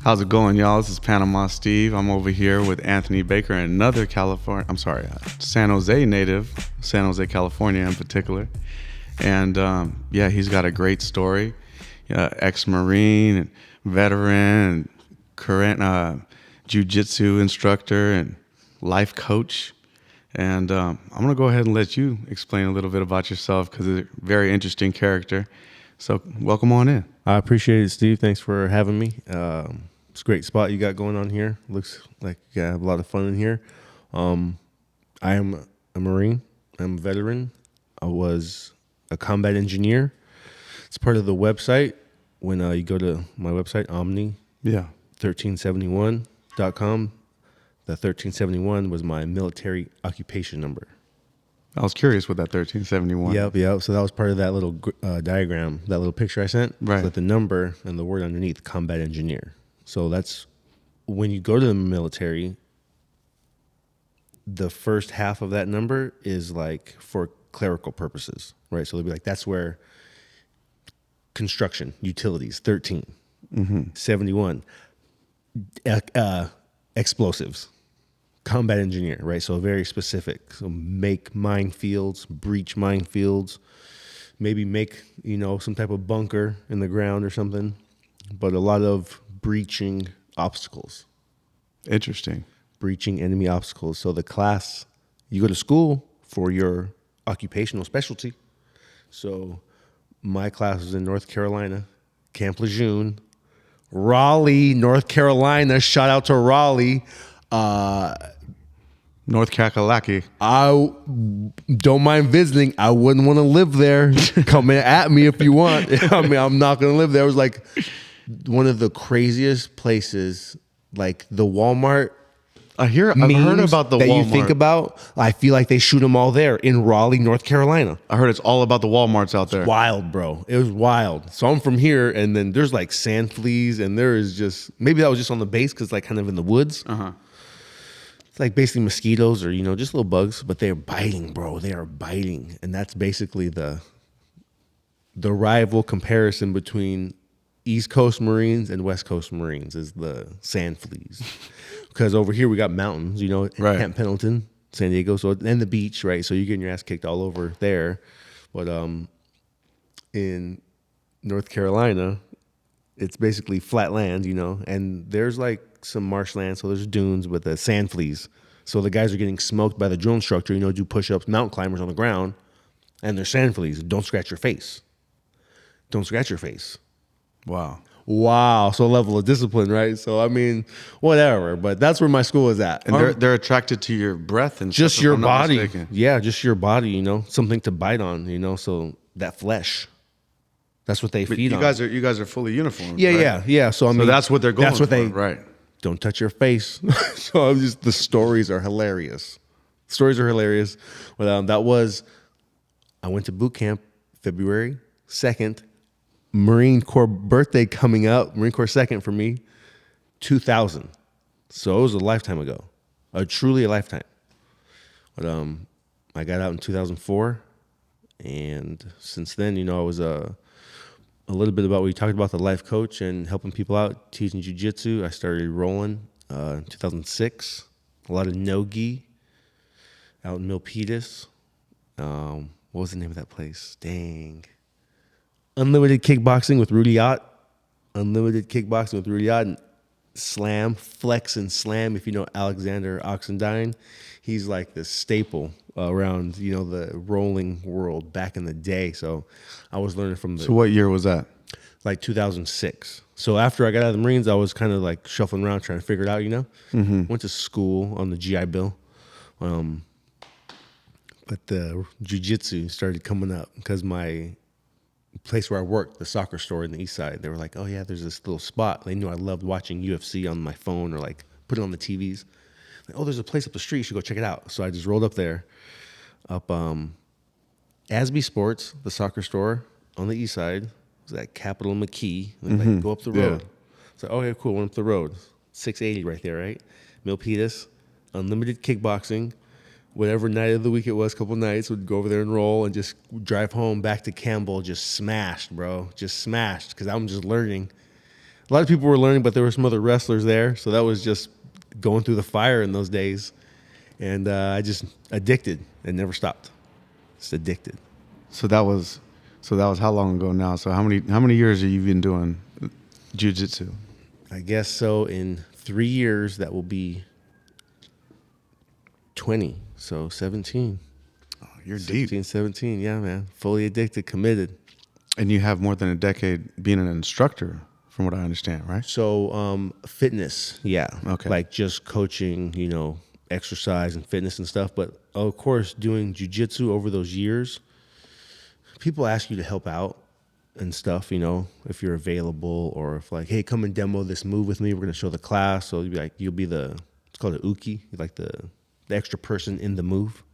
How's it going, y'all? This is Panama Steve. I'm over here with Anthony Baker, another San Jose native, San Jose, California in particular. And yeah, he's got a great story. Ex-Marine, and veteran, and current jiu-jitsu instructor and life coach. And I'm going to go ahead and let you explain a little bit about yourself because you're a very interesting character. So welcome on in. I appreciate it, Steve. Thanks for having me. It's a great spot you got going on here. Looks like you have a lot of fun in here. I am a Marine. I'm a veteran. I was a combat engineer. It's part of the website. When you go to my website, Omni1371.com, the 1371 was my military occupation number. I was curious with that 1371. Yep. So that was part of that little diagram, that little picture I sent. Right. So the number and the word underneath, combat engineer. So that's when you go to the military, the first half of that number is like for clerical purposes, right? So they'll be like, that's where construction, utilities, 13, 71, explosives, combat engineer, right? So very specific. So make minefields, breach minefields, maybe make, some type of bunker in the ground or something, but a lot of breaching obstacles. Interesting. Breaching enemy obstacles. So the class, you go to school for your occupational specialty. So my class was in North Carolina, Camp Lejeune, Raleigh, North Carolina. Shout out to Raleigh. North Kakalaki. I don't mind visiting. I wouldn't want to live there. Come at me if you want. I mean, I'm not going to live there. It was like one of the craziest places, like the Walmart. I've heard about the that Walmart. You think about. I feel like they shoot them all there in Raleigh, North Carolina. I heard it's all about the Walmarts out there. It's wild, bro. It was wild. So I'm from here, and then there's like sand fleas, and there is just, maybe that was just on the base because like kind of in the woods. It's like basically mosquitoes or, just little bugs, but they're biting, bro. They are biting. And that's basically the rival comparison between East Coast Marines and West Coast Marines is the sand fleas. Because over here we got mountains, Right. Camp Pendleton, San Diego, and the beach, right? So you're getting your ass kicked all over there. But in North Carolina, it's basically flat land, and there's like some marshland, so there's dunes with the sand fleas. So the guys are getting smoked by the drill instructor, do push-ups, mountain climbers on the ground, and they're sand fleas. Don't scratch your face. Don't scratch your face. Wow. So level of discipline, right? So, I mean, whatever. But that's where my school is at. And they're attracted to your breath and just stuff, your if I'm not body. mistaken. Yeah, just your body, something to bite on, so that flesh. That's what they feed on. You guys are fully uniformed. Yeah, right? yeah. So I mean, that's what they're going That's what for, right? Don't touch your face. So the stories are hilarious. But I went to boot camp February 2nd. Marine Corps birthday coming up. Marine Corps 2nd for me, 2000. So it was a lifetime ago, truly a lifetime. But I got out in 2004, and since then, I was a little bit about what you talked about, the life coach and helping people out, teaching jiu-jitsu. I started rolling in 2006. A lot of no-gi out in Milpitas. What was the name of that place? Dang. Unlimited kickboxing with Rudy Ott. And slam, flex and slam. If you know Alexander Oxendine, he's like the staple around, the rolling world back in the day. So I was learning from So what year was that? Like 2006. So after I got out of the Marines, I was kind of like shuffling around trying to figure it out, Went to school on the GI Bill. But the jiu-jitsu started coming up because my place where I worked, the soccer store in the east side, they were like, oh yeah, there's this little spot. They knew I loved watching UFC on my phone or like put it on the TVs. Like, oh, there's a place up the street, you should go check it out. So I just rolled up there, Asby Sports, the soccer store on the east side. It was at Capitol McKee. Like, go up the road. Yeah. So, okay, cool, went up the road. 680 right there, right? Milpitas, unlimited kickboxing. Whatever night of the week it was, couple nights, would go over there and roll and just drive home back to Campbell, just smashed, bro. Just smashed, because I'm just learning. A lot of people were learning, but there were some other wrestlers there. So that was just going through the fire in those days. And I just addicted and never stopped. Just addicted. So that was how long ago now? So how many years have you been doing jiu-jitsu? I guess so. In 3 years, that will be 20. So 17. Oh, you're 16, deep. 17. Yeah, man. Fully addicted, committed. And you have more than a decade being an instructor, from what I understand, right? So fitness, yeah. Okay. Like just coaching, exercise and fitness and stuff. But of course, doing jiu-jitsu over those years, people ask you to help out and stuff, if you're available, or if like, hey, come and demo this move with me. We're going to show the class. So you'll be it's called an uki, like the extra person in the move.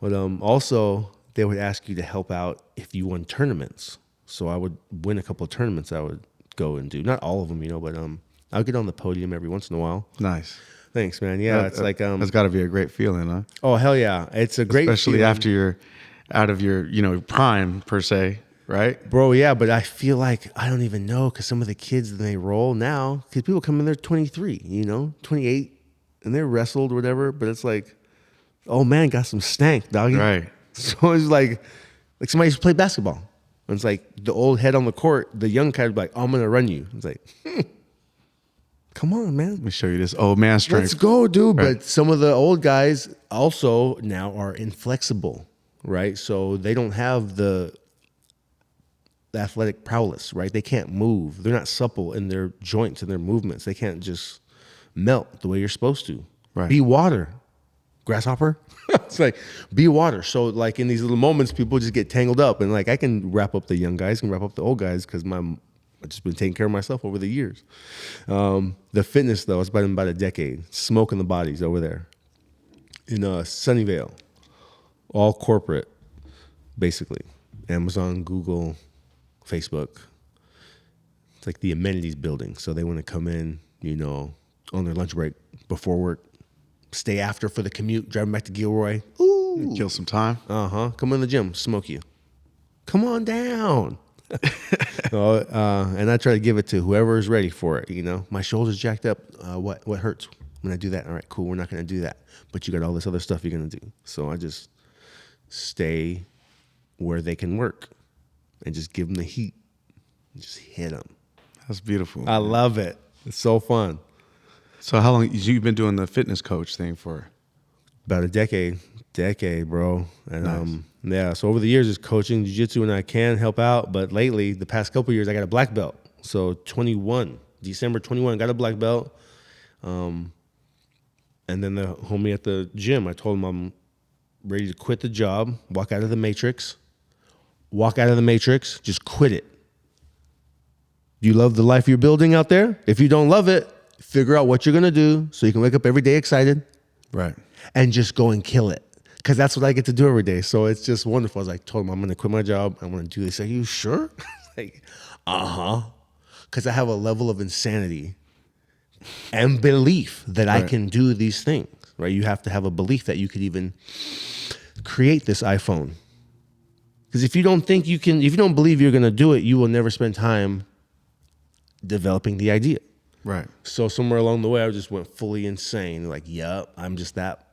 But also, they would ask you to help out if you won tournaments. So I would win a couple of tournaments I would go and do. Not all of them, but I'll get on the podium every once in a while. Nice. Thanks, man. Yeah, it's like that's got to be a great feeling, huh? Oh, hell yeah. It's a great especially feeling. after you're out of your prime per se, right? Bro, yeah, but I feel like I don't even know, because some of the kids, they roll now, because people come in there 23, 28, and they're wrestled or whatever, but it's like, oh man, got some stank, doggy. Right. So it's like somebody used to play basketball. And it's like the old head on the court, the young guy would be like, oh, I'm going to run you. It's like, come on, man. Let me show you this old man strength. Let's go, dude. Right. But some of the old guys also now are inflexible, right? So they don't have the athletic prowess, right? They can't move. They're not supple in their joints and their movements. They can't just melt the way you're supposed to. Right. Be water, grasshopper. It's like, be water. So like in these little moments, people just get tangled up, and like I can wrap up the young guys, can wrap up the old guys, because I've just been taking care of myself over the years. The fitness though, it's been about a decade. Smoking the bodies over there in Sunnyvale, all corporate, basically. Amazon, Google, Facebook. It's like the amenities building. So they want to come in, on their lunch break before work, stay after for the commute, driving back to Gilroy. Ooh. Kill some time. Come in the gym, smoke you. Come on down. And I try to give it to whoever is ready for it. My shoulder's jacked up. What hurts when I do that? All right, cool. We're not going to do that. But you got all this other stuff you're going to do. So I just stay where they can work and just give them the heat. Just hit them. That's beautiful. I love it. It's so fun. So how long you've been doing the fitness coach thing for? About a decade, bro. And Nice. yeah, so over the years, just coaching jiu-jitsu when I can help out. But lately, the past couple of years, I got a black belt. So December 21, got a black belt. And then the homie at the gym, I told him I'm ready to quit the job, walk out of the matrix. Just quit it. You love the life you're building out there? If you don't love it, figure out what you're going to do so you can wake up every day excited. Right. And just go and kill it. Because that's what I get to do every day. So it's just wonderful. I was like, told him I'm going to quit my job. I want to do this. Are you sure? Like, because I have a level of insanity and belief that I can do these things, right? You have to have a belief that you could even create this iPhone. Because if you don't think you can, if you don't believe you're going to do it, you will never spend time developing the idea. Right. So somewhere along the way, I just went fully insane. Like, yep, I'm just that.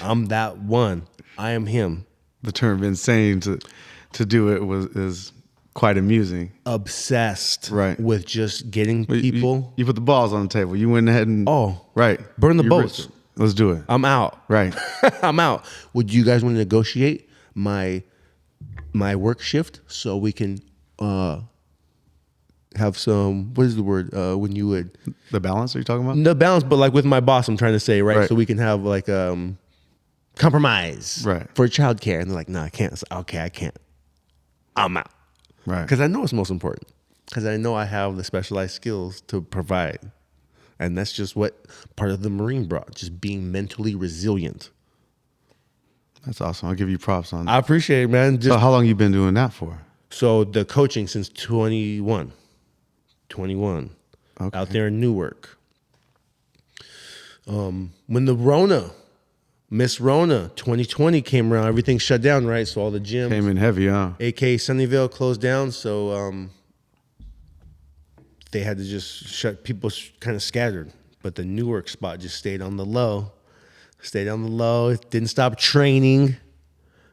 I'm that one. I am him. The term insane to do it is quite amusing. Obsessed Right. with just getting people. You put the balls on the table. You went ahead and right. burn the You boats. risked it. Let's do it. I'm out. Right. I'm out. Would you guys want to negotiate my work shift so we can have some, what is the word, when you would, The balance are you talking about? no balance, but like with my boss, I'm trying to say, right? Right. So we can have like compromise Right. for childcare. And they're like, no, I can't. I said, okay, I can't. I'm out. Right. Because I know it's most important. Because I know I have the specialized skills to provide. And that's just what part of the Marine brought, just being mentally resilient. That's awesome. I'll give you props on that. I appreciate it, man. So how long you been doing that for? So the coaching since 21. Okay. Out there in Newark. When the Miss Rona 2020 came around, everything shut down, right? So all the gyms, Came in heavy, huh? AK Sunnyvale, closed down. So they had to just shut people kind of scattered. But the Newark spot just stayed on the low. Stayed on the low. Didn't stop training.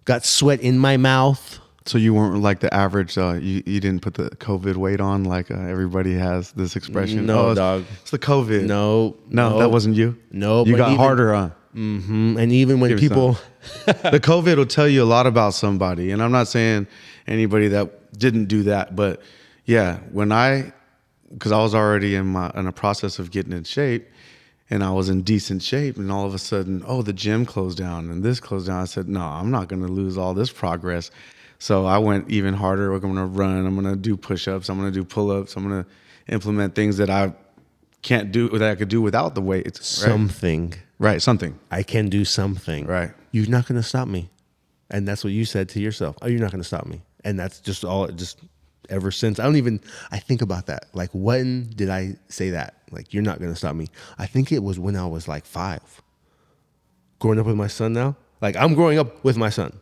Got sweat in my mouth. So you weren't like the average. You didn't put the COVID weight on like everybody has this expression. No, dog. It's the COVID. No, that wasn't you. No, you got harder on. Mm-hmm. And even when people, the COVID will tell you a lot about somebody. And I'm not saying anybody that didn't do that, but yeah, because I was already in a process of getting in shape, and I was in decent shape, and all of a sudden, the gym closed down and this closed down. I said, no, I'm not going to lose all this progress. So I went even harder. I'm going to run. I'm going to do push-ups. I'm going to do pull-ups. I'm going to implement things that I can't do, that I could do without the weight. Right? Something. Right, something. I can do something. Right. You're not going to stop me. And that's what you said to yourself. Oh, you're not going to stop me. And that's just ever since. I think about that. Like, when did I say that? Like, you're not going to stop me. I think it was when I was like 5. Growing up with my son now. Like, I'm growing up with my son.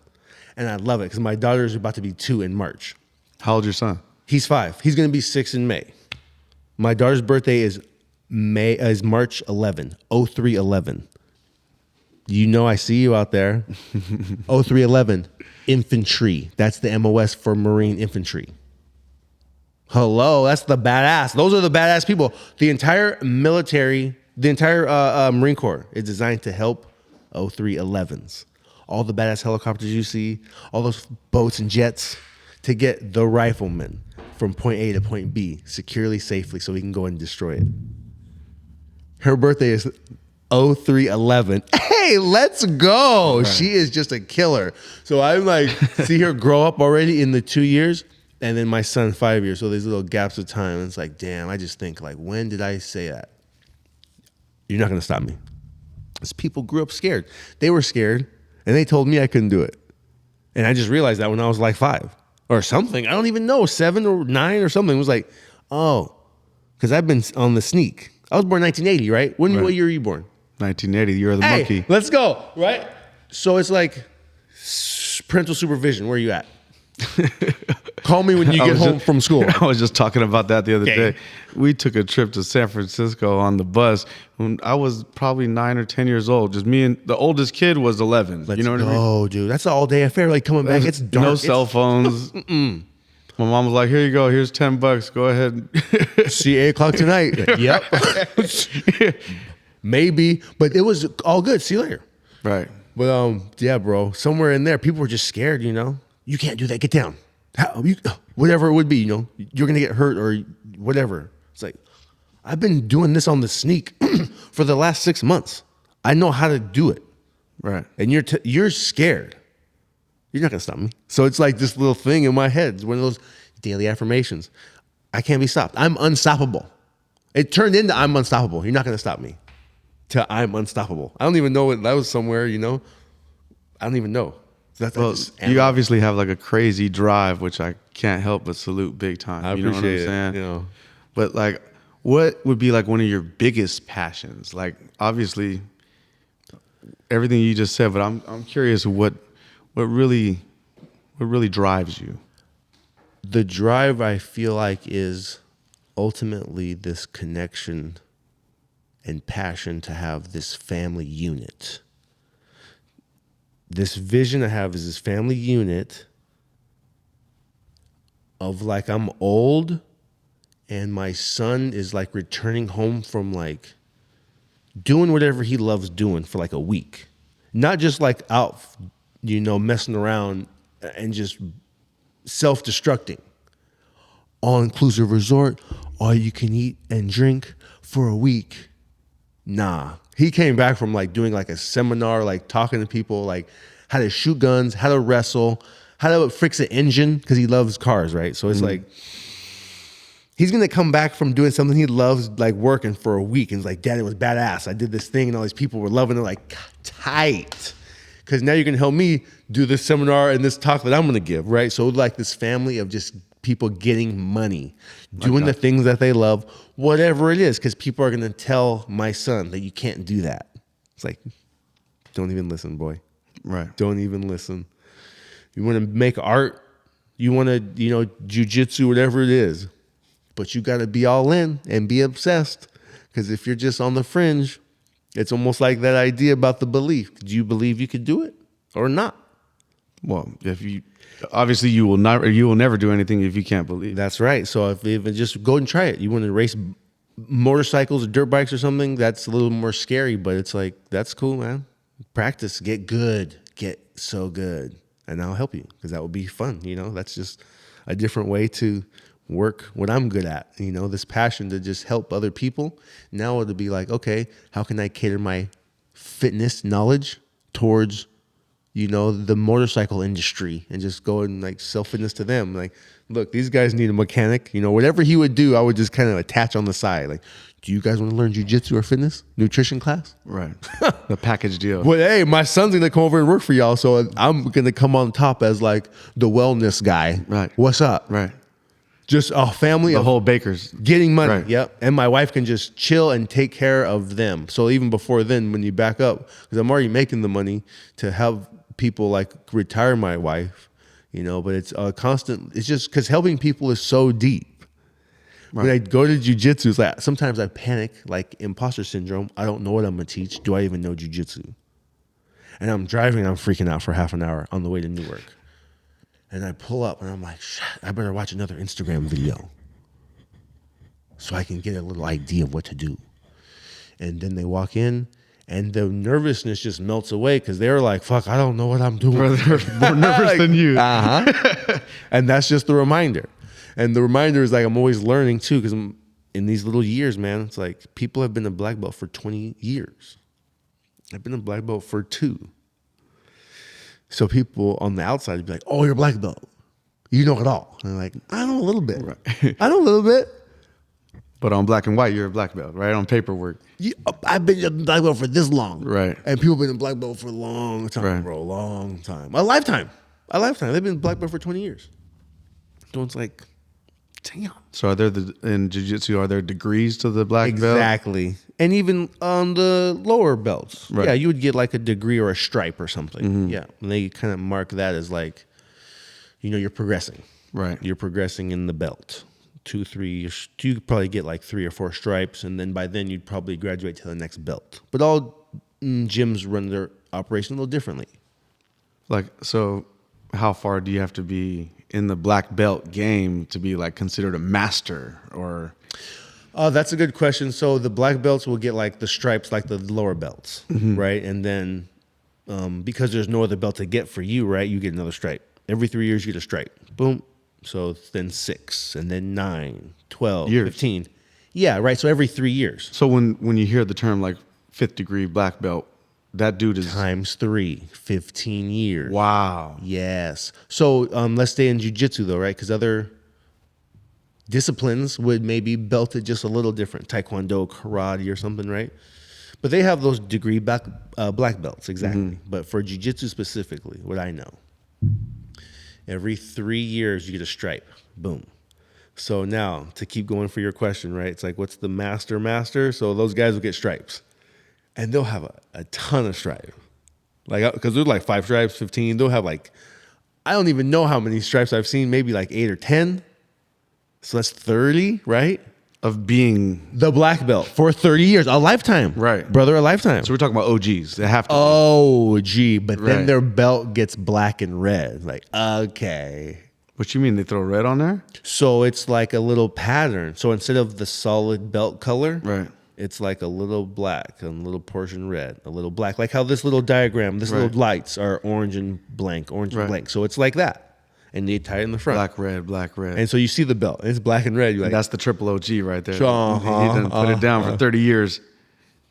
And I love it because my daughter's about to be 2 in March. How old's your son? He's 5. He's going to be 6 in May. My daughter's birthday is March 11, 0311. You know I see you out there. 0311, infantry. That's the MOS for Marine Infantry. Hello, that's the badass. Those are the badass people. The entire military, the entire Marine Corps is designed to help 0311s. All the badass helicopters you see, all those boats and jets, to get the rifleman from point A to point B securely, safely, so we can go and destroy it. Her birthday is 0311. Hey, let's go. Right. She is just a killer. So I'm like, see her grow up already in the 2 years, and then my son 5 years. So there's little gaps of time. And it's like, damn, I just think, like, when did I say that? You're not going to stop me. Because people grew up scared. They were scared, and they told me I couldn't do it. And I just realized that when I was like 5 or something. I don't even know, 7 or 9 or something. It was like, because I've been on the sneak. I was born 1980, right? What year were you born? 1980. You're the monkey. Let's go, right? So it's like parental supervision. Where are you at? Call me when you get home from school. I was just talking about that the other day. We took a trip to San Francisco on the bus when I was probably 9 or 10 years old. Just me, and the oldest kid was 11. You know what I mean? Oh, dude, that's an all-day affair. Like, coming back, it's dark. No cell phones. My mom was like, here you go. Here's $10. Go ahead. See you 8 o'clock tonight. Yep. Maybe. But it was all good. See you later. Right. But yeah, bro. Somewhere in there, people were just scared, you know? You can't do that. Get down. Whatever it would be, you know? You're going to get hurt or whatever. It's like, I've been doing this on the sneak for the last 6 months. I know how to do it. Right. And you're scared. You're not going to stop me. So it's like this little thing in my head. It's one of those daily affirmations. I can't be stopped. I'm unstoppable. It turned into I'm unstoppable. You're not going to stop me. To I'm unstoppable. I don't even know what that was somewhere, you know? I don't even know. Well, you obviously have like a crazy drive, which I can't help but salute big time. I appreciate it. You know what I'm saying? You know. But like, what would be like one of your biggest passions? Like, obviously, everything you just said, but I'm curious what really drives you? The drive, I feel like, is ultimately this connection and passion to have this family unit. This vision I have is this family unit of, like, I'm old and my son is like returning home from like doing whatever he loves doing for like a week. Not just like out, you know, messing around and just self-destructing. All-inclusive resort, all you can eat and drink for a week. Nah. He came back from like doing like a seminar, like talking to people, like how to shoot guns, how to wrestle, how to fix an engine, because he loves cars, right? So it's like, he's going to come back from doing something he loves, like working for a week. And it's like, Dad, it was badass. I did this thing and all these people were loving it, like, tight. Because now you're going to help me do this seminar and this talk that I'm going to give, right? So like this family of just people getting money, doing the things that they love, whatever it is, because people are going to tell my son that you can't do that. It's like, don't even listen, boy. Right. Don't even listen. You want to make art, you want to, you know, jujitsu, whatever it is, but you got to be all in and be obsessed. Because if you're just on the fringe, it's almost like that idea about the belief. Do you believe you could do it or not? Well, if you obviously you will never do anything if you can't believe. That's right. So if just go and try it. You want to race motorcycles or dirt bikes or something, that's a little more scary, but it's like, that's cool, man. Practice, get good, get so good, and I'll help you, because that would be fun. That's just a different way to work what I'm good at, this passion to just help other people. Now it'll be like, okay, how can I cater my fitness knowledge towards the motorcycle industry, and just go and like sell fitness to them. Like, look, these guys need a mechanic. Whatever he would do, I would just kind of attach on the side. Like, do you guys want to learn jiu-jitsu or fitness, nutrition class? Right. The package deal. Well, hey, my son's going to come over and work for y'all, so I'm going to come on top as like the wellness guy. Right. What's up? Right. Just a family The of whole Bakers. getting money. Right. Yep. And my wife can just chill and take care of them. So even before then, when you back up, because I'm already making the money to have people like retire my wife, but it's a constant. It's just because helping people is so deep. Right. When I go to jiu-jitsu, it's like sometimes I panic, like imposter syndrome. I don't know what I'm going to teach. Do I even know jiu-jitsu? And I'm driving and I'm freaking out for half an hour on the way to Newark. And I pull up and I'm like, shit, I better watch another Instagram video so I can get a little idea of what to do. And then they walk in and the nervousness just melts away, because they're like, fuck, I don't know what I'm doing. They're more nervous than you. Uh-huh. And that's just the reminder. And the reminder is like, I'm always learning too, because I'm in these little years, man. It's like people have been a black belt for 20 years. I've been a black belt for 2. So people on the outside would be like, oh, you're a black belt. You know it all. And I'm like, I know a little bit. Right. I know a little bit. But on black and white, you're a black belt, right? On paperwork. I've been a black belt for this long. Right. And people have been a black belt for a long time, right. bro. A long time. A lifetime. They've been black belt for 20 years. So it's like, damn. So in jiu-jitsu, are there degrees to the black belt? Exactly. And even on the lower belts. Right. Yeah, you would get like a degree or a stripe or something. Mm-hmm. Yeah. And they kind of mark that as like, you're progressing. Right. You're progressing in the belt. 2, 3, you could probably get like 3 or 4 stripes, and then by then you'd probably graduate to the next belt. But all gyms run their operation a little differently. Like, so how far do you have to be in the black belt game to be like considered a master? Or that's a good question. So the black belts will get like the stripes like the lower belts, mm-hmm. right? And then because there's no other belt to get for you, right, you get another stripe. Every 3 years you get a stripe. Boom. So then 6, and then 9, 12, years. 15. Yeah, right. So every 3 years. So when you hear the term like 5th degree black belt, that dude is times 3, 15 years. Wow. Yes. So let's stay in jiu-jitsu though, right? Because other disciplines would maybe belt it just a little different. Taekwondo, karate, or something, right? But they have those degree black belts, exactly. Mm-hmm. But for jiu-jitsu specifically, what I know, every 3 years you get a stripe. Boom. So now, to keep going for your question, right? It's like, what's the master? So those guys will get stripes. And they'll have a ton of stripes. Like, because there's like 5 stripes, 15. They'll have like, I don't even know how many stripes I've seen, maybe like 8 or 10. So that's 30, right? Of being the black belt for 30 years, a lifetime. Right. Brother, a lifetime. So we're talking about OGs. They have to OG, but then right. their belt gets black and red. Like, okay. What you mean? They throw red on there? So it's like a little pattern. So instead of the solid belt color, right, it's like a little black, a little portion red, a little black. Like how this little diagram, this right. little lights are orange and blank, orange right. and blank. So it's like that. And they tie it in the front. Black, red. And so you see the belt. It's black and red. You're like, that's the triple OG right there. Uh-huh, he done put it down for 30 years.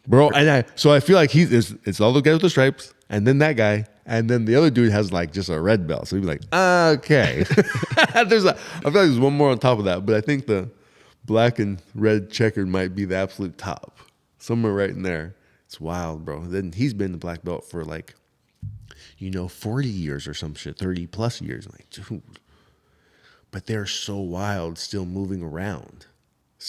Bro, and I feel like it's all the guys with the stripes, and then that guy, and then the other dude has like just a red belt. So he'd be like, okay. I feel like there's one more on top of that, but I think the black and red checkered might be the absolute top. Somewhere right in there. It's wild, bro. Then he's been the black belt for like, 40 years or some shit, 30 plus years. I'm like, dude. But they're so wild, still moving around.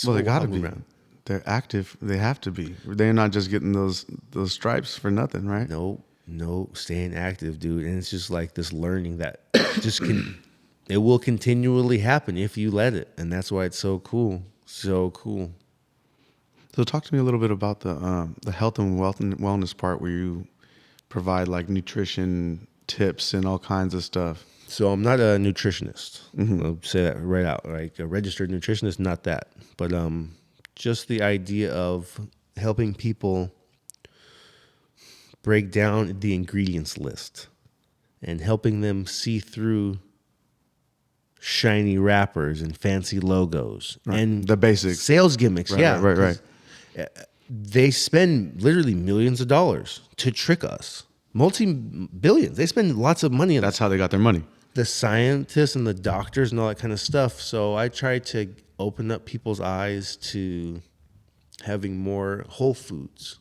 Well, they got to be. Around. They're active. They have to be. They're not just getting those stripes for nothing, right? No, staying active, dude. And it's just like this learning that it will continually happen if you let it. And that's why it's so cool. So cool. So talk to me a little bit about the health and wellness part where you provide like nutrition tips and all kinds of stuff. So I'm not a nutritionist. I'll say that right out. Like a registered nutritionist, not that. But just the idea of helping people break down the ingredients list and helping them see through shiny wrappers and fancy logos and The basics. sales gimmicks. Right, right. They spend literally millions of dollars to trick us. Multi-billions. They spend lots of money on That's how they got their money. the scientists and the doctors and all that kind of stuff. So I try to open up people's eyes to having more whole foods,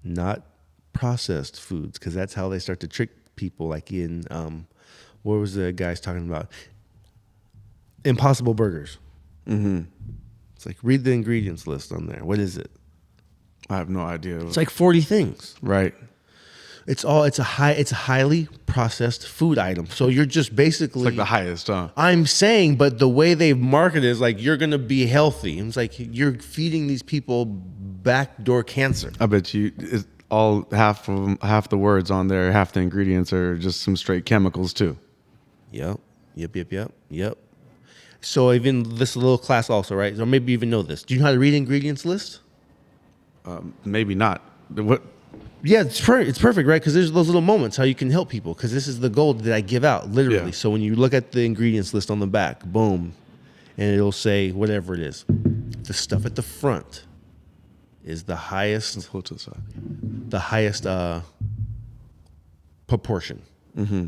not processed foods, because that's how they start to trick people. Like in, what was the guys talking about? Impossible Burgers. It's like, read the ingredients list on there. What is it? I have no idea. It's like 40 things. Right. It's a highly processed food item. So you're just basically It's like the highest, huh? I'm saying, but the way they've marketed is like you're gonna be healthy. It's like you're feeding these people backdoor cancer. I bet you it's all half the words on there, half the ingredients are just some straight chemicals too. Yep. So even this little class also, right? Or maybe you even know this. Do you know how to read ingredients list? Maybe not. What? Yeah, it's perfect, right? Because there's those little moments how you can help people. Because this is the gold that I give out, literally. Yeah. So when you look at the ingredients list on the back, boom, and it'll say whatever it is. The stuff at the front is the highest, Pull to the side. the highest proportion,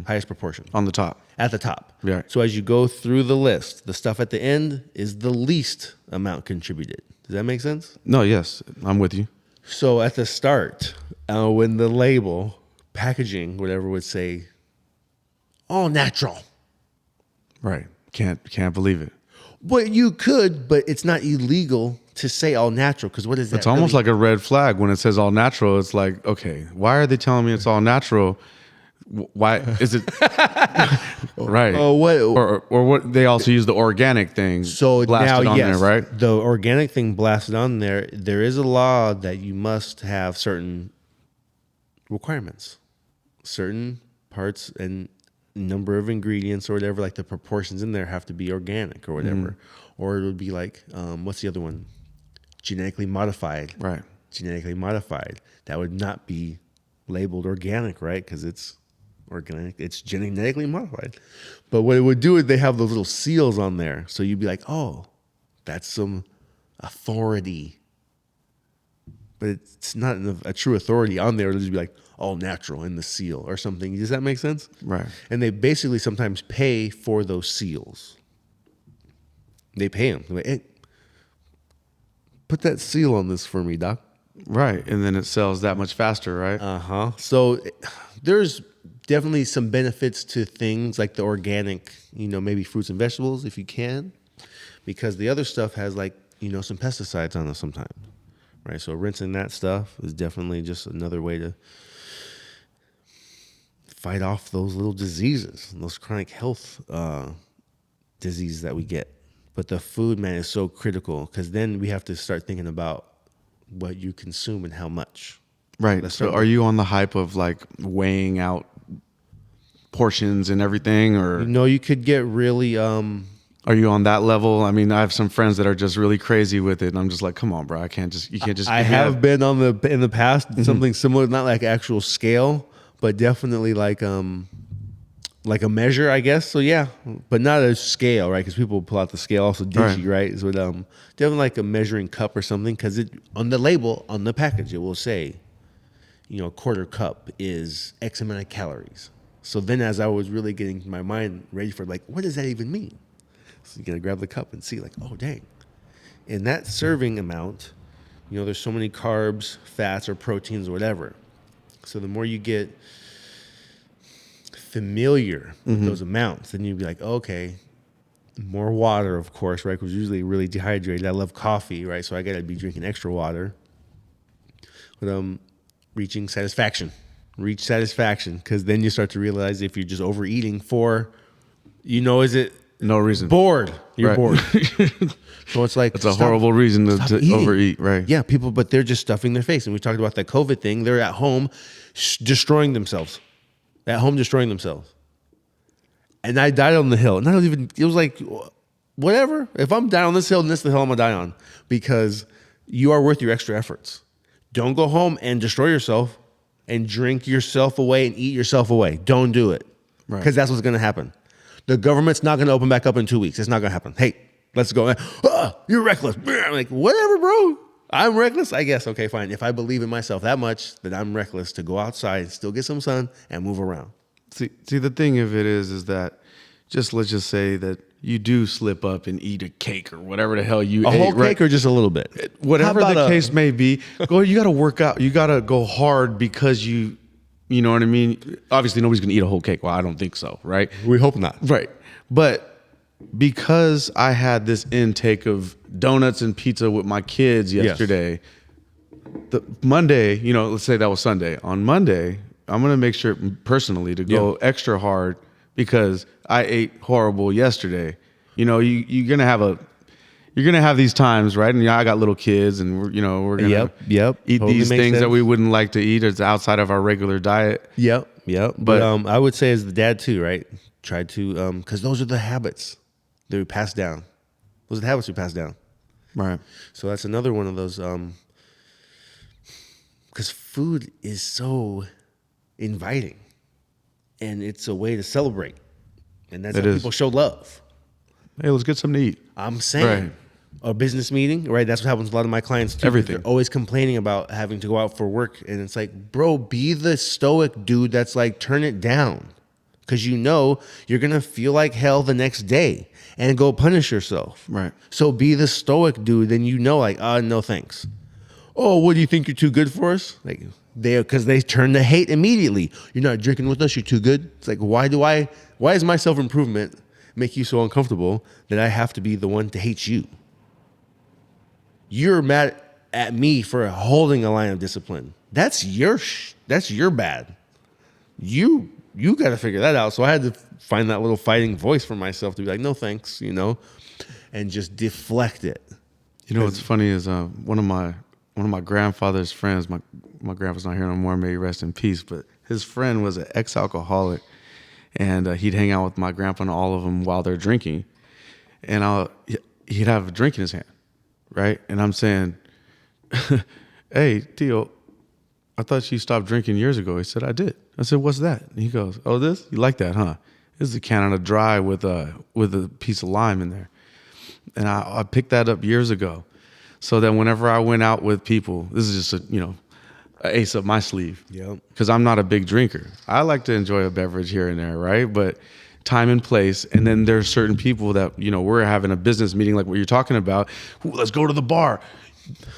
highest proportion On the top. at the top. Right. So as you go through the list, the stuff at the end is the least amount contributed. Does that make sense? No, yes, I'm with you. So at the start, when the label, packaging, whatever would say, all natural. Right. Can't believe it. Well, you could, but it's not illegal to say all natural, because what is that? It's almost like a red flag when it says all natural. It's like, okay, why are they telling me it's all natural? Why is it right? Oh, what? Or what? They also use the organic thing. So blasted now, on yes, there, right? the organic thing blasted on there. There is a law that you must have certain requirements, certain parts and number of ingredients or whatever, like the proportions in there have to be organic or whatever. Or it would be like, what's the other one? Genetically modified. Right. Genetically modified. That would not be labeled organic, right? Because it's organic. It's genetically modified. But what it would do is they have those little seals on there. So you'd be like, oh, that's some authority. But it's not a true authority on there. It'll just be like, all natural in the seal or something. Does that make sense? Right. And they basically sometimes pay for those seals. They pay them. They're like, hey, put that seal on this for me, doc. Right. And then it sells that much faster, right? So there's definitely some benefits to things like the organic, maybe fruits and vegetables if you can, because the other stuff has like, some pesticides on it sometimes, right? So rinsing that stuff is definitely just another way to fight off those little diseases, those chronic health diseases that we get. But the food, man, is so critical, because then we have to start thinking about what you consume and how much. Right. So are you on the hype of like weighing out portions and everything, or You could get really are you on that level? I mean, I have some friends that are just really crazy with it, and I'm just like, come on, bro, you can't just. I have been in the past something similar, not like actual scale, but definitely like a measure, I guess. So yeah, but not a scale, right? Because people pull out the scale, also digi, right? So definitely like a measuring cup or something, because it on the label on the package it will say, a quarter cup is X amount of calories. So then, as I was really getting my mind ready for like, what does that even mean? So you gotta grab the cup and see, like, oh dang, in that serving amount, there's so many carbs, fats, or proteins, or whatever. So the more you get familiar with those amounts, then you'd be like, okay, more water, of course, right? Because usually really dehydrated. I love coffee, right? So I got to be drinking extra water. But reach satisfaction, because then you start to realize if you're just overeating is it No reason. Bored. You're Right. bored. So it's like It's a horrible reason to eating. overeat, right? Yeah, people, but they're just stuffing their face. And we talked about that COVID thing. They're at home destroying themselves. At home destroying themselves. And I died on the hill. And I don't even, it was like, whatever. If I'm down on this hill, then this is the hill I'm going to die on. Because you are worth your extra efforts. Don't go home and destroy yourself and drink yourself away and eat yourself away. Don't do it. Right. Because that's what's going to happen. The government's not going to open back up in 2 weeks. It's not going to happen. Hey, let's go. You're reckless. I'm like, whatever, bro. I'm reckless, I guess. Okay, fine. If I believe in myself that much, then I'm reckless to go outside, still get some sun, and move around. See, the thing of it is that let's just say that you do slip up and eat a cake or whatever the hell you ate. A whole right? cake or just a little bit? Whatever the case may be, you got to work out. You got to go hard because you know what I mean? Obviously, nobody's going to eat a whole cake. Well, I don't think so, right? We hope not. Right. But because I had this intake of donuts and pizza with my kids yesterday, the Monday, let's say that was Sunday. On Monday, I'm going to make sure personally to go extra hard because I ate horrible yesterday. You're going to have these times, right? And I got little kids and we're going to eat Totally these makes things that sense. we wouldn't like to eat. It's outside of our regular diet. Yep. But I would say as the dad too, right? Try to, because those are the habits that we pass down. Those are the habits we pass down. Right. So that's another one of those, because food is so inviting and it's a way to celebrate. And that's how people show love. Hey, let's get something to eat. I'm saying. Right. A business meeting, right? That's what happens with a lot of my clients too. Everything. They're always complaining about having to go out for work. And it's like, bro, be the stoic dude that's like, turn it down. Because you're going to feel like hell the next day and go punish yourself. Right. So be the stoic dude. Then like, no thanks. Oh, what do you think? You're too good for us? Like because they turn to hate immediately. You're not drinking with us. You're too good. It's like, why is my self-improvement make you so uncomfortable that I have to be the one to hate you? You're mad at me for holding a line of discipline. That's your bad. You got to figure that out. So I had to find that little fighting voice for myself to be like, no thanks, and just deflect it. What's funny is one of my grandfather's friends. My grandpa's not here no more. May he rest in peace. But his friend was an ex-alcoholic, and he'd hang out with my grandpa and all of them while they're drinking, and he'd have a drink in his hand. Right? And I'm saying, hey, Tio, I thought you stopped drinking years ago. He said, I did. I said, what's that? And he goes, oh, this? You like that, huh? This is a Canada Dry with a piece of lime in there. And I picked that up years ago. So that whenever I went out with people, this is just an ace up my sleeve. Yep. Because I'm not a big drinker. I like to enjoy a beverage here and there, right? But time and place, and then there's certain people that we're having a business meeting like what you're talking about. Ooh, let's go to the bar.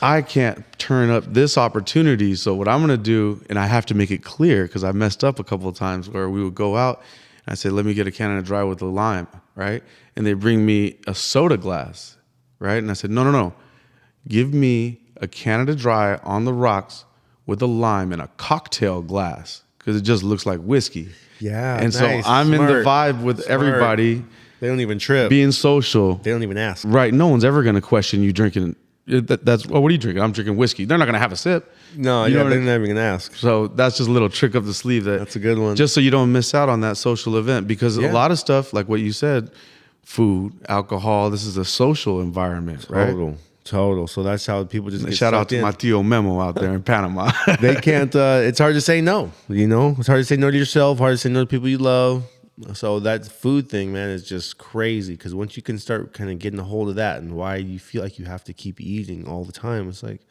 I can't turn up this opportunity, so what I'm gonna do, and I have to make it clear because I messed up a couple of times where we would go out and I said, let me get a Canada Dry with a lime, right? And they bring me a soda glass, right? And I said, no, give me a Canada Dry on the rocks with a lime in a cocktail glass because it just looks like whiskey. Yeah, and nice. so I'm in the Smart. vibe with everybody. They don't even trip. Being social. They don't even ask. Right. No one's ever going to question you drinking. That's what are you drinking? I'm drinking whiskey. They're not going to have a sip. No, they're never going to ask. So that's just a little trick up the sleeve. That's a good one. Just so you don't miss out on that social event because a lot of stuff, like what you said, food, alcohol, this is a social environment, right? Total. So that's how people just get Shout out to in. my Tio Memo out there in Panama. They can't, it's hard to say no, It's hard to say no to yourself, hard to say no to people you love. So that food thing, man, is just crazy because once you can start kind of getting a hold of that and why you feel like you have to keep eating all the time, it's like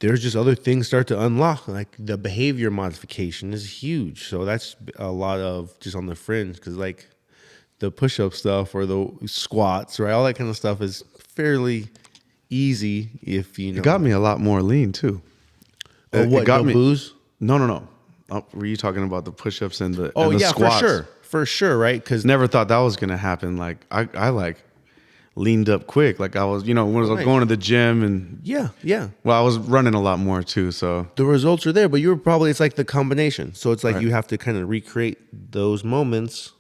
there's just other things start to unlock. Like the behavior modification is huge. So that's a lot of just on the fringe because like the push-up stuff or the squats, right? All that kind of stuff is fairly easy if you know. It got me a lot more lean too. What, it got me booze? No. Were you talking about the push-ups and the Oh and the yeah, squats? for sure, right? Because Never thought that was gonna happen. Like I like leaned up quick. Like I was, when I was nice. going to the gym and yeah. well, I was running a lot more too. So The results are there, but it's like the combination. So it's like you have to kind of recreate those moments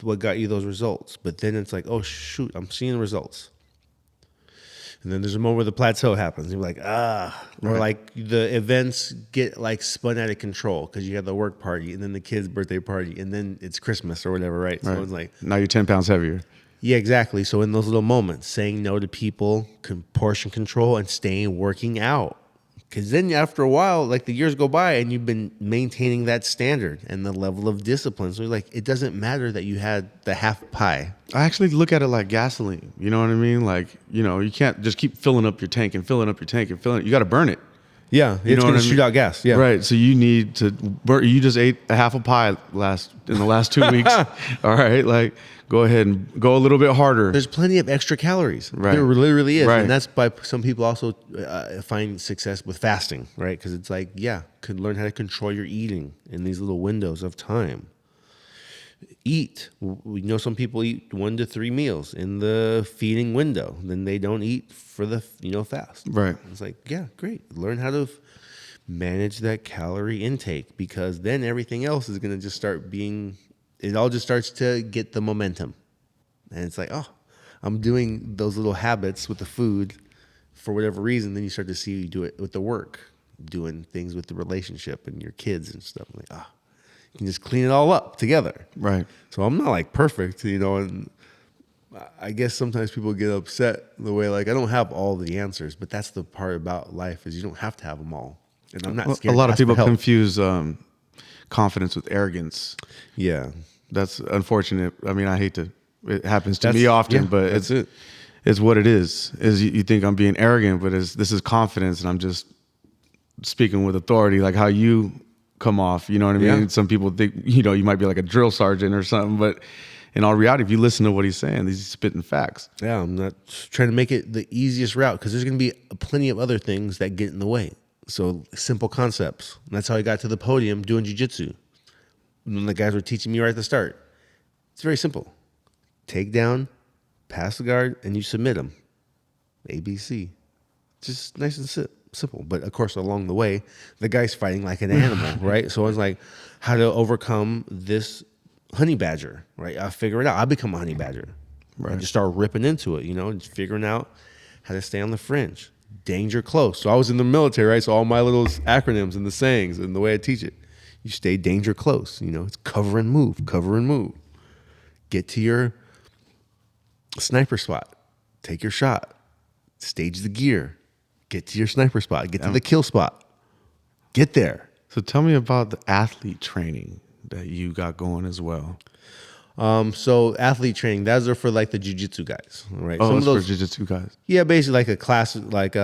what got you those results. But then it's like, oh shoot, I'm seeing results. And then there's a moment where the plateau happens. You're like, or like the events get like spun out of control because you have the work party and then the kid's birthday party and then it's Christmas or whatever, right? So it's like, now you're 10 pounds heavier. yeah, exactly. So in those little moments, saying no to people, portion control, and staying working out. Because then after a while, like the years go by and you've been maintaining that standard and the level of discipline. So like, it doesn't matter that you had the half pie. I actually look at it like gasoline. You know what I mean? Like, you can't just keep filling up your tank and filling up your tank and filling it. You got to burn it. Yeah, You it's know going what to I shoot mean? out gas. Yeah, Right. So you need to burn. You just ate a half a pie in the last 2 weeks. All right. Like, go ahead and go a little bit harder. There's plenty of extra calories. Right. There literally is. Right. And that's why some people also find success with fasting, right? Because it's like, could learn how to control your eating in these little windows of time. Eat. We know some people eat 1 to 3 meals in the feeding window. Then they don't eat for the, fast. Right. It's like, yeah, great. Learn how to manage that calorie intake because then everything else is going to just start being, it all just starts to get the momentum. And it's like, oh, I'm doing those little habits with the food for whatever reason. Then you start to see you do it with the work, doing things with the relationship and your kids and stuff. I'm like, you can just clean it all up together. Right. So I'm not like perfect, and I guess sometimes people get upset the way like I don't have all the answers, but that's the part about life is you don't have to have them all. And I'm not scared. A lot to of ask for people help. confuse confidence with arrogance. Yeah. That's unfortunate. I mean, I hate to. It happens to That's- me often, yeah, but that's it. It's what it is. Is you think I'm being arrogant, but this is confidence, and I'm just speaking with authority, like how you come off. You know what I mean? Yeah. Some people think you might be like a drill sergeant or something, but in all reality, if you listen to what he's saying, he's spitting facts. Yeah, I'm not trying to make it the easiest route because there's going to be plenty of other things that get in the way. So simple concepts. And that's how I got to the podium doing jiu-jitsu. When the guys were teaching me right at the start. It's very simple. Take down, pass the guard, and you submit them. ABC. Just nice and simple. But of course, along the way, the guy's fighting like an animal, right? So I was like, how to overcome this honey badger, right? I figure it out. I become a honey badger. Right. I just start ripping into it, just figuring out how to stay on the fringe. Danger close. So I was in the military, right? So all my little acronyms and the sayings and the way I teach it, you stay danger close. It's cover and move, cover and move. Get to your sniper spot. Take your shot. Stage the gear. Get to your sniper spot. Get to the kill spot. Get there. So tell me about the athlete training that you got going as well. So athlete training, those are for like the jiu-jitsu guys, right? Oh, Some it's of those, for jiu-jitsu guys. yeah, basically like a class, like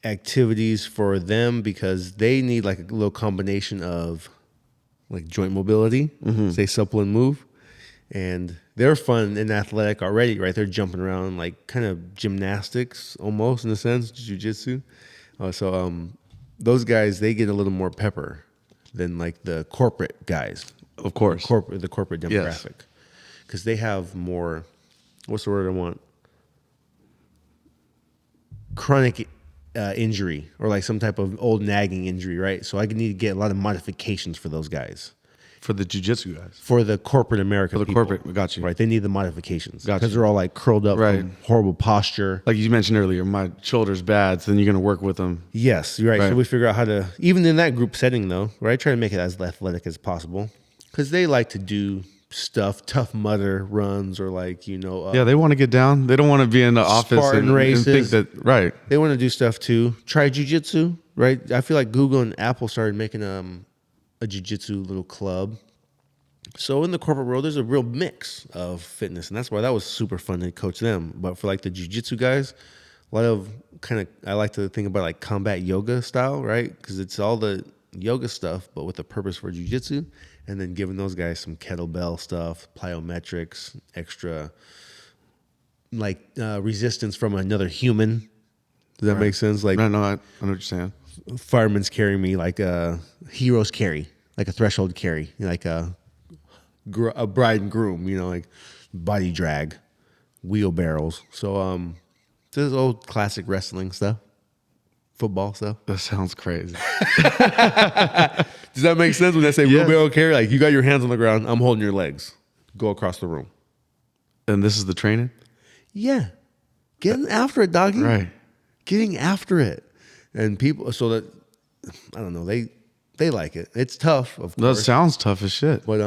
activities for them because they need like a little combination of like joint mobility, stay supple and move. And they're fun and athletic already, right? They're jumping around like kind of gymnastics almost in a sense, jiu-jitsu. So those guys, they get a little more pepper than like the corporate guys. Of course. The corporate demographic. Because they have more, what's the word I want? Chronic injury or like some type of old nagging injury, right? So I need to get a lot of modifications for those guys. For the jiu-jitsu guys. For the corporate America For the people, corporate, got you. right? They need the modifications Got because you. they're all like curled up Right. from horrible posture. Like you mentioned earlier, my shoulder's bad, so then you're going to work with them. Yes, you're right. Right. So we figure out how to, even in that group setting though, right? Try to make it as athletic as possible because they like to do stuff, Tough Mudder runs or like, Yeah, they want to get down. They don't want to be in the office Spartan and races. think that, right. They want to do stuff too. Try jiu-jitsu, right? I feel like Google and Apple started making a jiu-jitsu little club. So in the corporate world, there's a real mix of fitness, and that's why that was super fun to coach them. But for like the jiu-jitsu guys, a lot of I like to think about like combat yoga style, right? Because it's all the yoga stuff, but with a purpose for jiu-jitsu, and then giving those guys some kettlebell stuff, plyometrics, extra like resistance from another human. Does that make sense? Like No, I know what you're saying. firemen's carry me, like a hero's carry, like a threshold carry, like a bride and groom, like body drag, wheelbarrows. So this is old classic wrestling stuff. football stuff. That sounds crazy. Does that make sense when I say wheelbarrow carry? Like you got your hands on the ground, I'm holding your legs. Go across the room. And this is the training? Yeah. Getting after it, doggy. Right. Getting after it. And people, so that, I don't know, they like it. It's tough, of That course. sounds tough as shit. But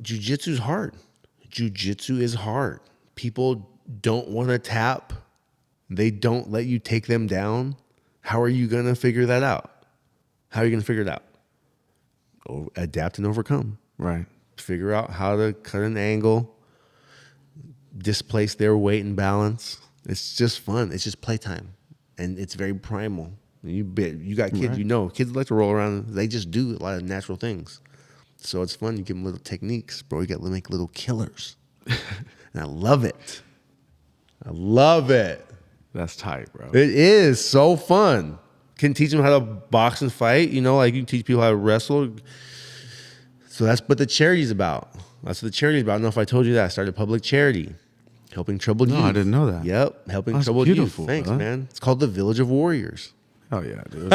jiu-jitsu is hard. Jiu-jitsu is hard. People don't want to tap. They don't let you take them down. How are you going to figure that out? How are you going to figure it out? Adapt and overcome. Right. Figure out how to cut an angle, displace their weight and balance. It's just fun. It's just playtime. And it's very primal. You got kids, Right. you know, kids like to roll around. They just do a lot of natural things. So it's fun. You give them little techniques, bro. You got to make little killers. And I love it. I love it. That's tight, bro. It is so fun. Can teach them how to box and fight. You know, like you can teach people how to wrestle. So that's what the charity's about. That's what the charity's about. I don't know if I told you that. I started a public charity. Helping troubled youth. No, I didn't know that. Yep. Helping That's troubled beautiful, youth. Thanks, huh? man. It's called the Village of Warriors. Oh, yeah, dude.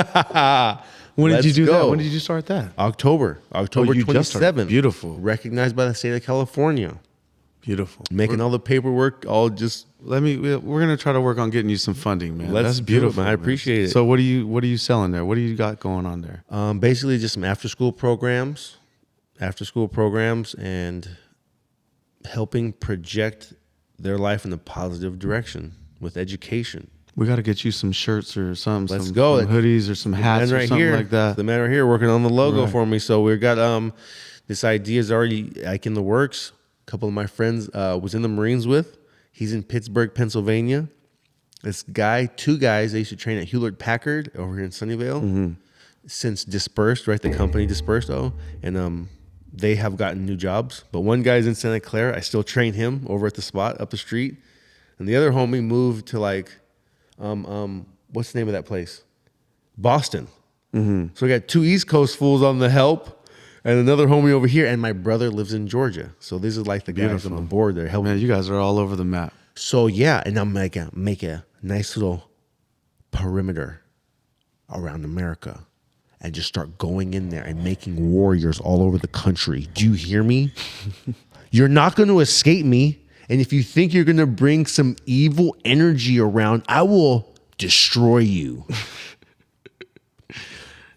When did Let's you do go. that? When did you start that? October you just started. 27th. Beautiful. Recognized by the state of California. Beautiful. Making all the paperwork, all just We're gonna try to work on getting you some funding, man. Let's That's do it, beautiful. man. I appreciate it. So what are you selling there? What do you got going on there? basically just some after school programs, and helping project their life in a positive direction with education. We got to get you some shirts or something. Let's some go. hoodies or some hats or something like that. The man right here working on the logo Right. for me. So we've got this idea is already like in the works. A couple of my friends was in the Marines with. He's in Pittsburgh, Pennsylvania. This guy, two guys, they used to train at Hewlett Packard over here in Sunnyvale. Since dispersed, right? The company dispersed, and they have gotten new jobs. But one guy's in Santa Clara. I still train him over at the spot up the street, and the other homie moved to like, what's the name of that place? Boston. So we got two East Coast fools on the help, and another homie over here, and my brother lives in Georgia. So these are like the guys on the board. They're helping. Man, you guys are all over the map. So yeah, and I'm like make a nice little perimeter around America and just start going in there and making warriors all over the country. Do you hear me? You're not going to escape me. And if you think you're going to bring some evil energy around, I will destroy you.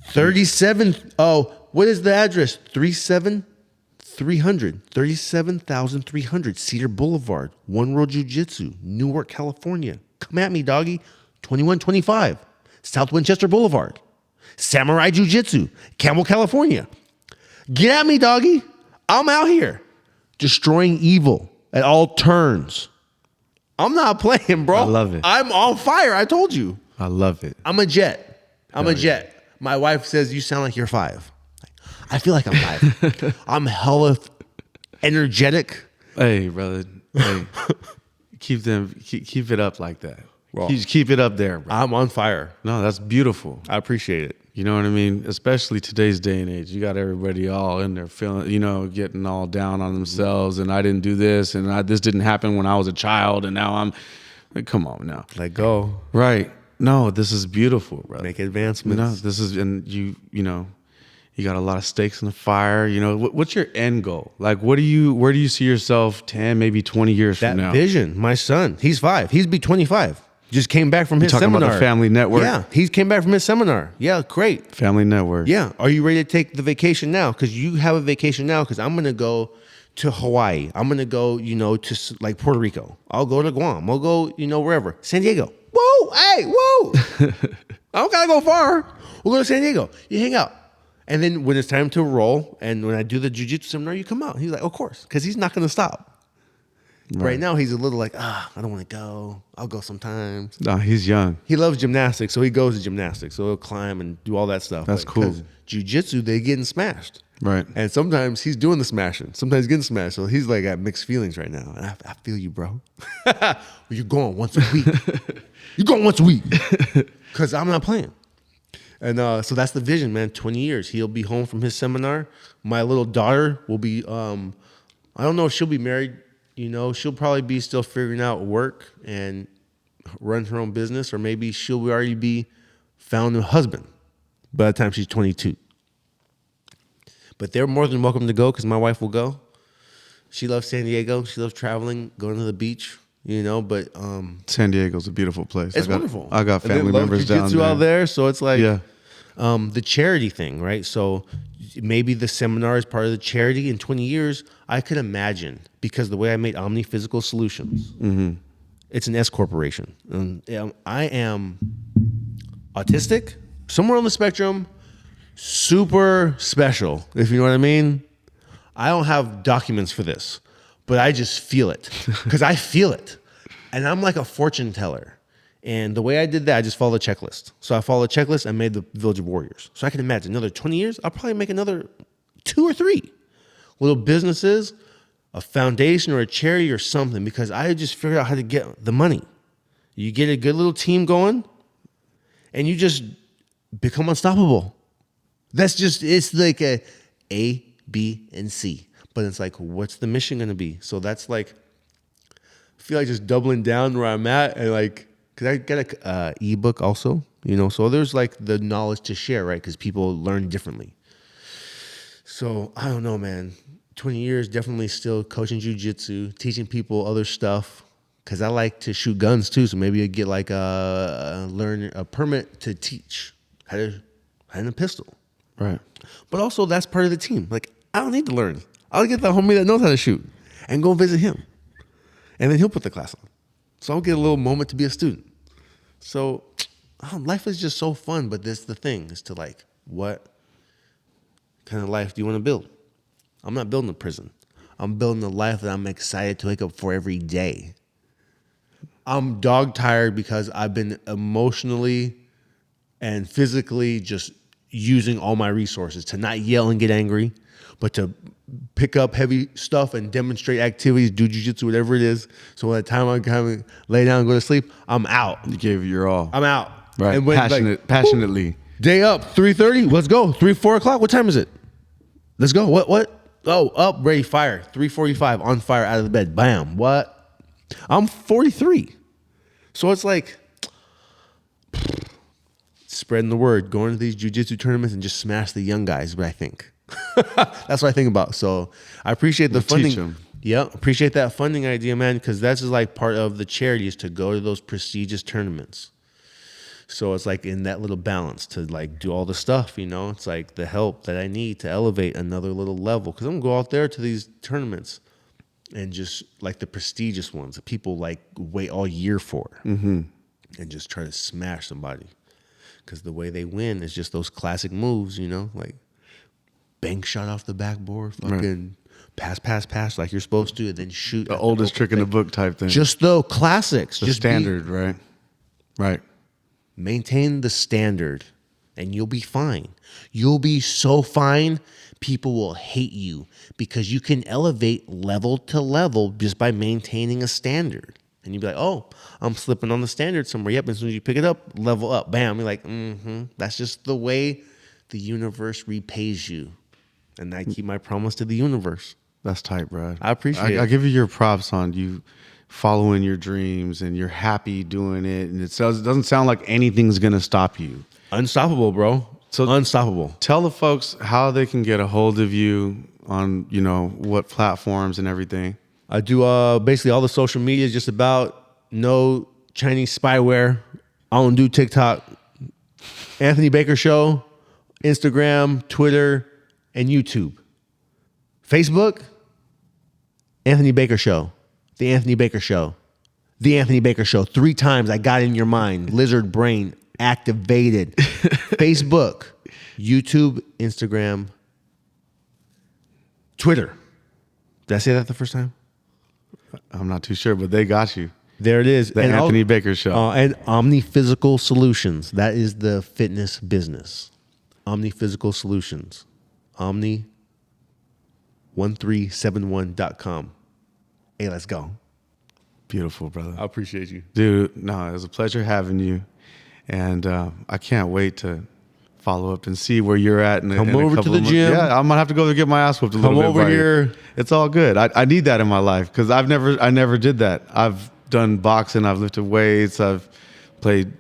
37. Oh, what is the address? 37,300 Cedar Boulevard, One World Jiu-Jitsu, Newark, California. Come at me, doggy. 2125 South Winchester Boulevard, Samurai Jiu-Jitsu, Campbell, California. Get at me, doggy. I'm out here destroying evil at all turns. I'm not playing, bro. I love it. I'm on fire. I told you. I love it. I'm a jet. I'm a jet. My wife says, you sound like you're 5. I feel like I'm 5. I'm hella energetic. Hey, brother. Hey, keep it up like that. Well, Keep it up there, bro. I'm on fire. No, that's beautiful. I appreciate it. You know what I mean? Especially today's day and age. You got everybody all in there feeling, getting all down on themselves. And I didn't do this. And this didn't happen when I was a child. And now I'm like, come on now. Let go. Right. No, this is beautiful, brother. Make advancements. No, this is, and you got a lot of stakes in the fire. What's your end goal? Like, where do you see yourself 10, maybe 20 years That from now? vision. My son, he's 5. He's be 25. Just came back from his talking seminar. about the family network? Yeah, he came back from his seminar. Yeah, great. Family network. Yeah. Are you ready to take the vacation now? Because you have a vacation now. Because I'm going to go to Hawaii. I'm going to go, to like Puerto Rico. I'll go to Guam. I'll go, wherever. San Diego. Whoa, hey, whoa. I don't got to go far. We'll go to San Diego. You hang out. And then when it's time to roll, and when I do the jiu-jitsu seminar, you come out. He's like, of course, because he's not going to stop. Right now, he's a little like, I don't want to go. I'll go sometimes. No, he's young. He loves gymnastics, so he goes to gymnastics. So he'll climb and do all that stuff. That's cool. 'cause jiu-jitsu, they getting smashed. Right. And sometimes he's doing the smashing. Sometimes he's getting smashed. So he's like got mixed feelings right now. And I feel you, bro. Well, you're going once a week. You're going once a week. Because I'm not playing. And so that's the vision, man. 20 years. He'll be home from his seminar. My little daughter will be, I don't know if she'll be married. She'll probably be still figuring out work and run her own business. Or maybe she'll already be found a husband by the time she's 22. But they're more than welcome to go because my wife will go. She loves San Diego. She loves traveling, going to the beach, but San Diego's a beautiful place. It's wonderful. I got family members down jiu-jitsu there. out there, so it's like Yeah. the charity thing, right? So maybe the seminar is part of the charity. In 20 years, I could imagine, because the way I made Omni Physical Solutions, it's an S corporation. And I am autistic, somewhere on the spectrum, super special, if you know what I mean. I don't have documents for this, but I just feel it because I feel it. And I'm like a fortune teller. And the way I did that, I just followed a checklist. So I followed a checklist and made the Village of Warriors. So I can imagine another 20 years, I'll probably make another 2 or 3 little businesses, a foundation or a charity or something, because I just figured out how to get the money. You get a good little team going and you just become unstoppable. It's like A, B, and C. But it's like, what's the mission going to be? So that's like, I feel like just doubling down where I'm at, and like, because I got a ebook also, so there's like the knowledge to share, right? Because people learn differently. So I don't know, man. 20 years, definitely still coaching jiu-jitsu, teaching people other stuff, because I like to shoot guns too. So maybe I get like learn a permit to teach how to hand a pistol. Right. But also that's part of the team. Like, I don't need to learn. I'll get the homie that knows how to shoot and go visit him. And then he'll put the class on. So I'll get a little moment to be a student. So life is just so fun. But that's the thing, is to like, what kind of life do you want to build? I'm not building a prison. I'm building a life that I'm excited to wake up for every day. I'm dog tired because I've been emotionally and physically just using all my resources to not yell and get angry, but to pick up heavy stuff and demonstrate activities, do jiu-jitsu, whatever it is. So by the time I kind of lay down and go to sleep, I'm out. You gave it your all. I'm out. Right. And when, Passionately. Woo, day up, 3:30, let's go. 3, 4 o'clock, what time is it? Let's go. What? Oh, up, ready, fire. 3:45, on fire, out of the bed. Bam. What? I'm 43. So it's like spreading the word, going to these jiu-jitsu tournaments and just smash the young guys, what I think. That's what I think about. So I appreciate the funding. Teach them. Yeah, appreciate that funding idea, man, because that's just like part of the charity, is to go to those prestigious tournaments. So it's like in that little balance to like do all the stuff, It's like the help that I need to elevate another little level. Because I'm going to go out there to these tournaments and just like the prestigious ones that people like wait all year for, and just try to smash somebody. Because the way they win is just those classic moves, like bank shot off the backboard, fucking pass like you're supposed to, and then shoot. The oldest trick in the book type thing. Just the classics. The just standard, right? Right. Maintain the standard and you'll be fine. You'll be so fine, people will hate you because you can elevate level to level just by maintaining a standard. And you'd be like, oh, I'm slipping on the standard somewhere. Yep, as soon as you pick it up, level up. Bam. You're like, That's just the way the universe repays you. And I keep my promise to the universe. That's tight, Brad. I appreciate it. I give you your props on you following your dreams, and you're happy doing it. And it doesn't sound like anything's going to stop you. Unstoppable, bro. So unstoppable. Tell the folks how they can get a hold of you on, what platforms and everything. I do basically all the social media, just about no Chinese spyware. I don't do TikTok. Anthony Baker Show, Instagram, Twitter, and YouTube. Facebook, Anthony Baker Show. The Anthony Baker Show. The Anthony Baker Show. 3 times I got in your mind. Lizard brain activated. Facebook, YouTube, Instagram, Twitter. Did I say that the first time? I'm not too sure, but they got you. There it is. The Anthony Baker Show. And Omni Physical Solutions. That is the fitness business. Omni Physical Solutions. Omni1371.com. Hey, let's go. Beautiful, brother. I appreciate you. Dude, no, it was a pleasure having you. And I can't wait to follow up and see where you're at. Come over to the gym. Yeah, I'm going to have to go to get my ass whooped a little bit. Come over here. It's all good. I need that in my life because I never did that. I've done boxing. I've lifted weights. I've played,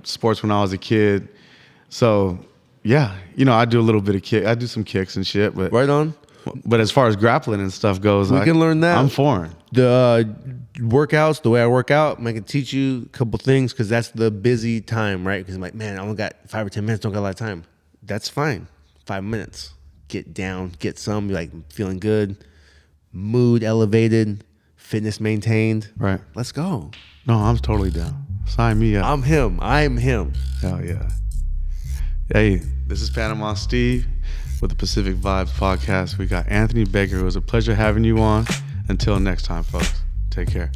sports when I was a kid. So, yeah, I do a little bit of kick. I do some kicks and shit, but Right on. But as far as grappling and stuff goes, We can learn that. I'm foreign. The workouts, the way I work out, I can teach you a couple things because that's the busy time, right? Because I'm like, man, I only got 5 or 10 minutes, don't got a lot of time. That's fine. 5 minutes. Get down, get some, like feeling good, mood elevated, fitness maintained. Right. Let's go. No, I'm totally down. Sign me up. I'm him. I am him. Hell yeah. Hey, this is Panama Steve with the Pacific Vibes podcast. We got Anthony Baker. It was a pleasure having you on. Until next time, folks. Take care.